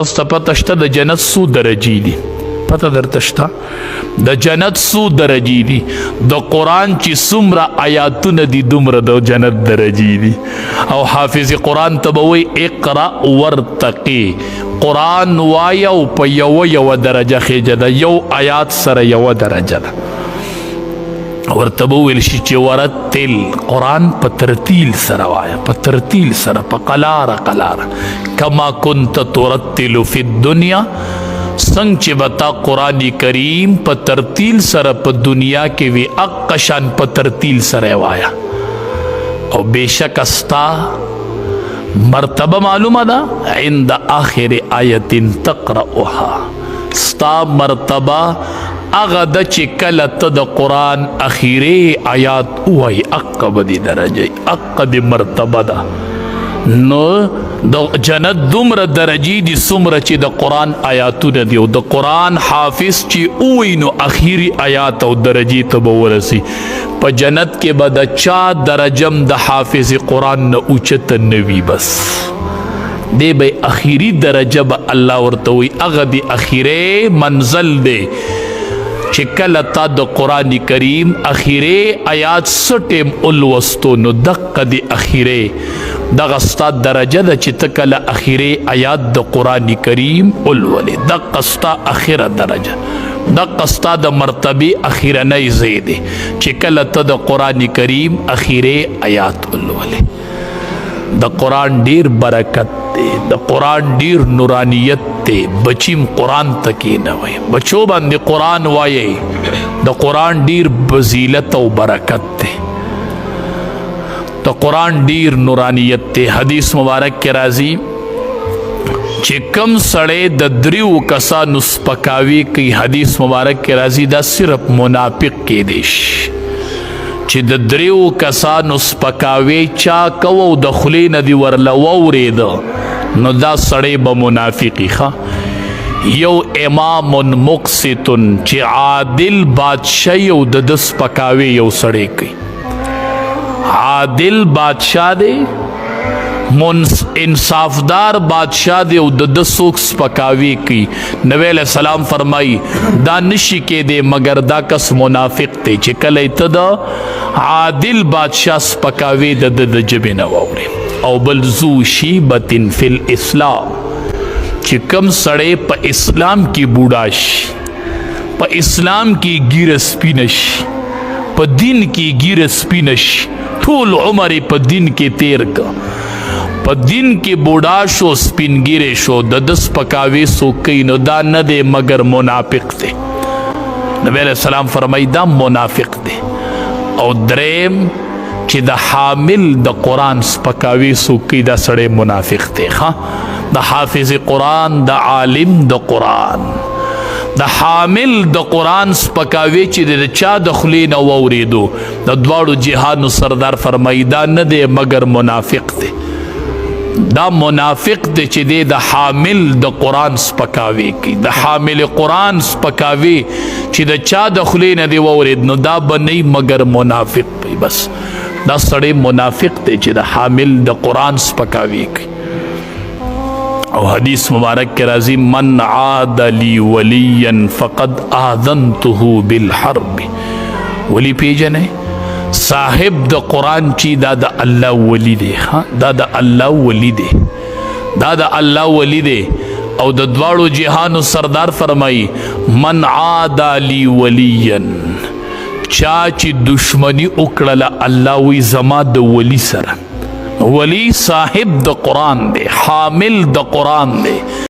پته شته د جنت څو درجې دي؟ پته درته شته د جنت څو درجې دي؟ د قرآن چې څومره آیاتونه دي دومره د جنت درجې دي. او حافظ قرآن ته به وایي اقرأ ورتقي، قرآن وایه او په یوه درجه خیجه ده، یو آیات سره یوه درجه ده. ورته به ویل شي چې ورتل، قرآن په ترتیل سره وایه، په ترتیل سره، په قلاره قلاره. کما کنت ترتل فی الدنیا، څنګه چې به تا قرآن کریم په ترتیل سره په دنیا کې وي اقشان په ترتیل سره وایه. او بېشکه ستا مرتبه معلومه ده عند آخر آیت تقرأها، ستا مرتبه اغه د چې کله ته د قرآن اخیری آیات ووایي اقه به دې درجه، اقه دې مرتبه ده. نو د جنت دومره درجې دي څومره چې د قرآن آیاتونه دي. او د قرآن حافظ چې ووایي نو اخیری آیات او درجې ته به ورسي. په جنت کې به د چا درجم د حافظ قرآن نه اوچته نه وي، بس دی به اخیری درجه به الله ورته وایي هغه د اخیری منزل دی چې کله تا د قرآن کریم اخیری آیات سټیم الوستو نو دقه د اخیری دغه ستا درجه ده چې ته کله اخیری آیات د قرآن کریم الولې، دقه ستا اخیره درجه، دقه ستا د مرتبې اخیرنی ځای دی چې کله ته د قرآن کریم اخیری آیات الولې. د قرآن ډیر برکت دی، د قرآن ډیر نورانیت دی. بچیم قرآن ته کښېنوئ، بچو باندې قرآن وایئ. د قرآن ډیر فضیلت او برکت دی، د قرآن ډیر نورانیت دی. حدیث مبارک کې راځي چې کم سړی د دریو کسانو سپکاوي کوي، حدیث مبارک کې راځي دا صرف منافق کېدی شي. چې د دریو کسانو سپکاوی چا کوو د خولې نه دې ورله واورېده نو دا سړی به منافقي ښه. یو امام مقسطن چې عادل بادشاهي او د ده سپکاوی یو سړی کوي، عادل بادشاه دی، انصافدار بادشاہ دی او د څوک سپکاوی کوي. نبی علیہ السلام فرمائی دا نشي کېدی مگر دا کس منافق دی چې کله ته د عادل بادشاہ سپکاوی د ژبې نه واورې. او بل ذو شیبة فی الاسلام، چې کم سړی په اسلام کې بوډا شي، په اسلام کې ګیره سپینه شي، په دین کې ګیره سپینه شي، ټول عمر په دین کې تیر که، په دین کې بوډا شو سپینګیری شو، د ده سپکاوی څوک کوي نو دا نه دی مگر منافق دی. نبی علیہ السلام فرمایي دا منافق دی. او دریم چې د حامل د قرآن سپکاوی څوک کوي دا سړی منافق دی. د حافظ قرآن، د عالم د قرآن، د حامل د قرآن سپکاوی چې د چا د خولې نه واورېدو د دواړو جهانو سردار فرمایي دا نه دی مگر منافق دی. دا منافق دی چې دی د حامل د قرآن سپکاوی کوي، د حامل قرآن سپکاوی چې د چا د خولې نه دی واورېد نو دا به نه مگر منافق وي. بس دا سړی منافق دی چې د حامل د قرآن سپکاوی کوي. او حدیث مبارک کې راځي من عاد لی ولیا فقد آذنته بالحرب. ولی پیژنئ صاحب د قرآن چې دا د الله ولی دی، دا د الله ولی دی، دا د الله ولی دی. او د دواړو جهانو سردار فرمایي من عاد لی ولیا، چا چې دشمنی وکړله الله وی زما د ولی سره. ولی صاحب د قرآن دی، حامل د قرآن دی.